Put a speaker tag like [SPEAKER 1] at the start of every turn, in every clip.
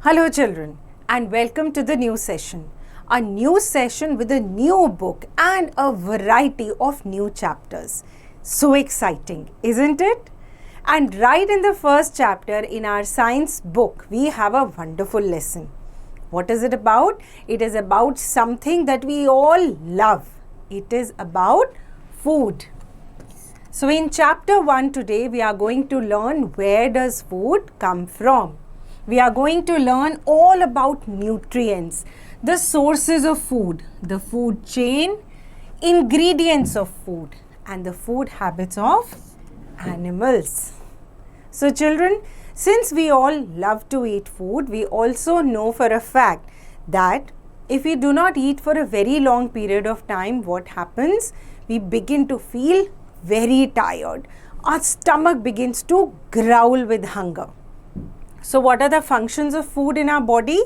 [SPEAKER 1] Hello children, and welcome to the new session. A new session with a new book and a variety of new chapters. So exciting, isn't it? And right in the first chapter in our science book, we have a wonderful lesson. What is it about? It is about something that we all love. It is about food. So in chapter 1 today, we are going to learn where does food come from. We are going to learn all about nutrients, the sources of food, the food chain, ingredients of food, and the food habits of animals. So children, since we all love to eat food, we also know for a fact that if we do not eat for a very long period of time, what happens? We begin to feel very tired. Our stomach begins to growl with hunger. So what are the functions of food in our body?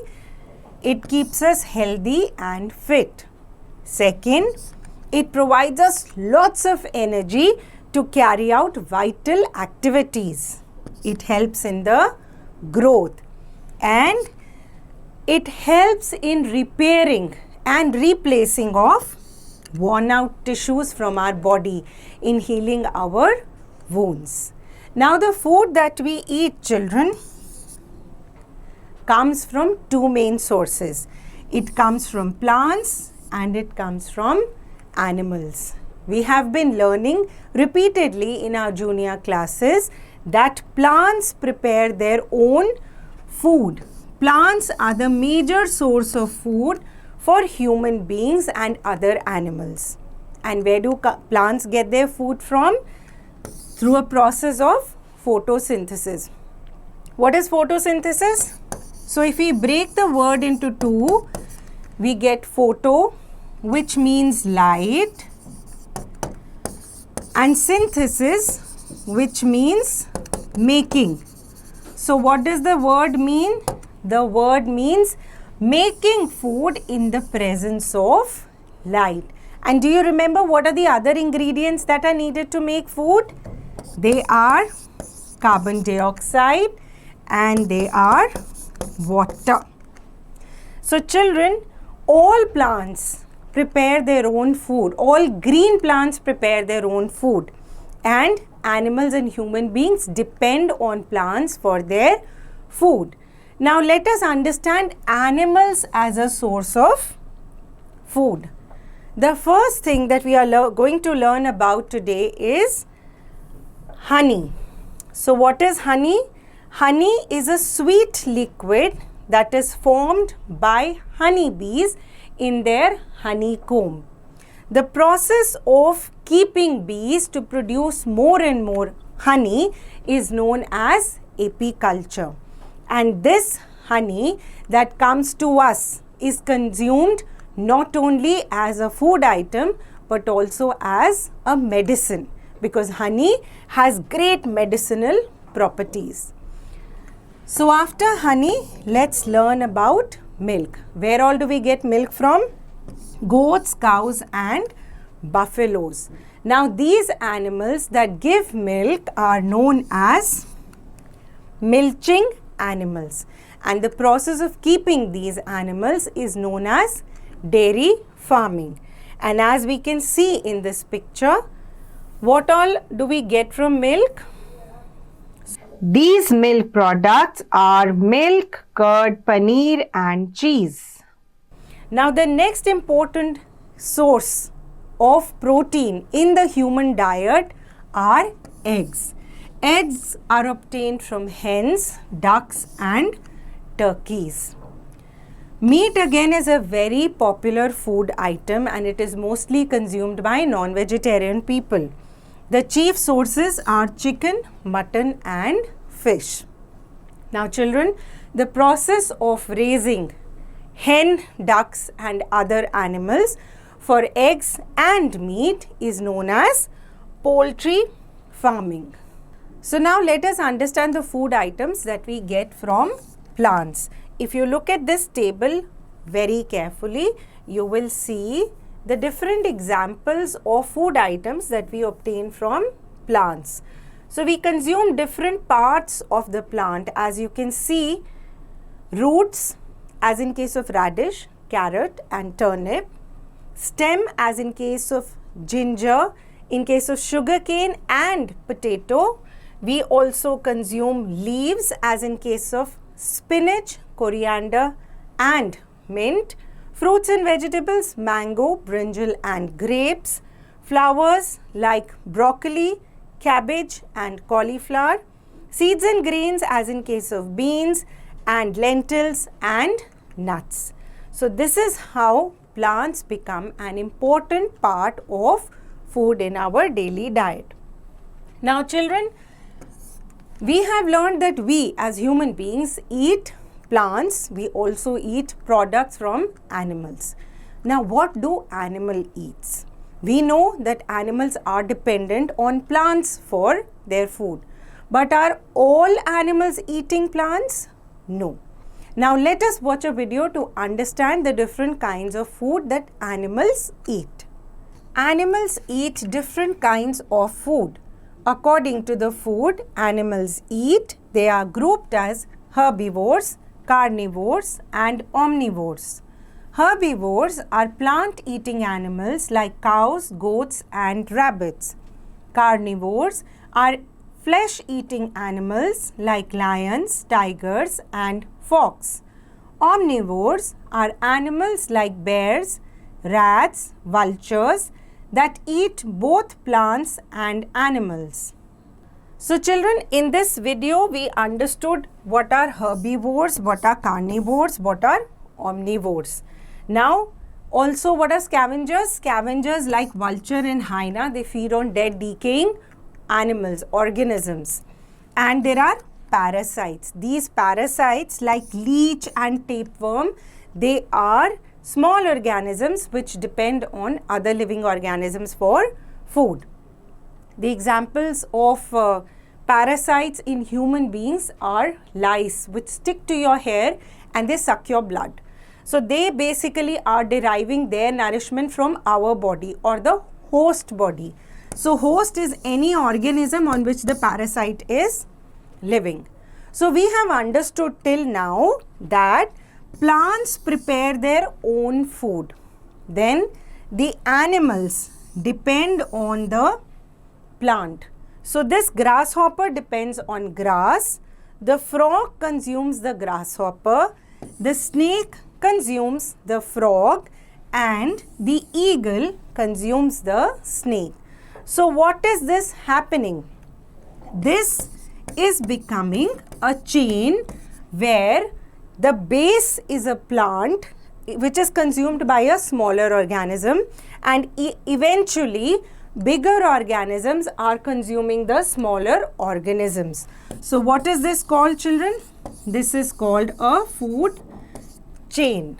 [SPEAKER 1] It keeps us healthy and fit. Second, it provides us lots of energy to carry out vital activities. It helps in the growth and it helps in repairing and replacing of worn out tissues from our body, in healing our wounds. Now the food that we eat, children, comes from two main sources. It comes from plants and it comes from animals. We have been learning repeatedly in our junior classes that plants prepare their own food. Plants are the major source of food for human beings and other animals. And where do plants get their food from? Through a process of photosynthesis. What is photosynthesis? So if we break the word into two, we get photo, which means light, and synthesis, which means making. So what does the word mean? The word means making food in the presence of light. And do you remember what are the other ingredients that are needed to make food? They are carbon dioxide and they are water. So children, all plants prepare their own food. All green plants prepare their own food. And animals and human beings depend on plants for their food. Now let us understand animals as a source of food. The first thing that we are going to learn about today is honey. So what is honey? Honey is a sweet liquid that is formed by honeybees in their honeycomb. The process of keeping bees to produce more and more honey is known as apiculture. And this honey that comes to us is consumed not only as a food item but also as a medicine, because honey has great medicinal properties. So after honey, let's learn about milk. Where all do we get milk from? Goats, cows and buffaloes. Now these animals that give milk are known as milching animals, and the process of keeping these animals is known as dairy farming. And as we can see in this picture, what all do we get from milk? These milk products are milk, curd, paneer and cheese. Now the next important source of protein in the human diet are eggs. Eggs are obtained from hens, ducks and turkeys. Meat again is a very popular food item and it is mostly consumed by non-vegetarian people. The chief sources are chicken, mutton and fish. Now children, the process of raising hen, ducks and other animals for eggs and meat is known as poultry farming. So now let us understand the food items that we get from plants. If you look at this table very carefully, you will see the different examples of food items that we obtain from plants. So we consume different parts of the plant. As you can see, roots as in case of radish, carrot and turnip, stem as in case of ginger, in case of sugarcane and potato. We also consume leaves as in case of spinach, coriander and mint. Fruits and vegetables, mango, brinjal and grapes. Flowers like broccoli, cabbage and cauliflower. Seeds and grains as in case of beans and lentils and nuts. So this is how plants become an important part of food in our daily diet. Now children, we have learned that we as human beings eat plants, we also eat products from animals. Now what do animal eats? We know that animals are dependent on plants for their food. But are all animals eating plants? No. Now let us watch a video to understand the different kinds of food that animals eat. Animals eat different kinds of food. According to the food animals eat, they are grouped as herbivores, carnivores and omnivores. Herbivores are plant-eating animals like cows, goats and rabbits. Carnivores are flesh-eating animals like lions, tigers and fox. Omnivores are animals like bears, rats, vultures that eat both plants and animals. So children, in this video we understood what are herbivores, what are carnivores, what are omnivores. Now also what are scavengers? Scavengers like vulture and hyena, they feed on dead decaying animals, organisms. And there are parasites. These parasites like leech and tapeworm, they are small organisms which depend on other living organisms for food. The examples of parasites in human beings are lice, which stick to your hair and they suck your blood. So they basically are deriving their nourishment from our body or the host body. So host is any organism on which the parasite is living. So we have understood till now that plants prepare their own food. Then the animals depend on the plant. So this grasshopper depends on grass. The frog consumes the grasshopper. The snake consumes the frog and the eagle consumes the snake. So what is this happening? This is becoming a chain where the base is a plant which is consumed by a smaller organism and eventually bigger organisms are consuming the smaller organisms. So what is this called, children? This is called a food chain.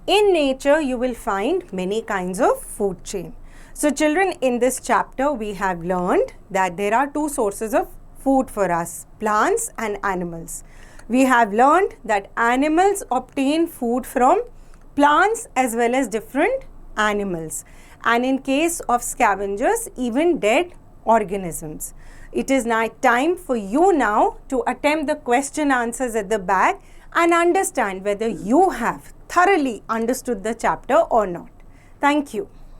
[SPEAKER 1] In nature you will find many kinds of food chain. So children, in this chapter we have learned that there are two sources of food for us, plants and animals. We have learned that animals obtain food from plants as well as different animals, and in case of scavengers, even dead organisms. It is now time for you now to attempt the question answers at the back and understand whether you have thoroughly understood the chapter or not. Thank you.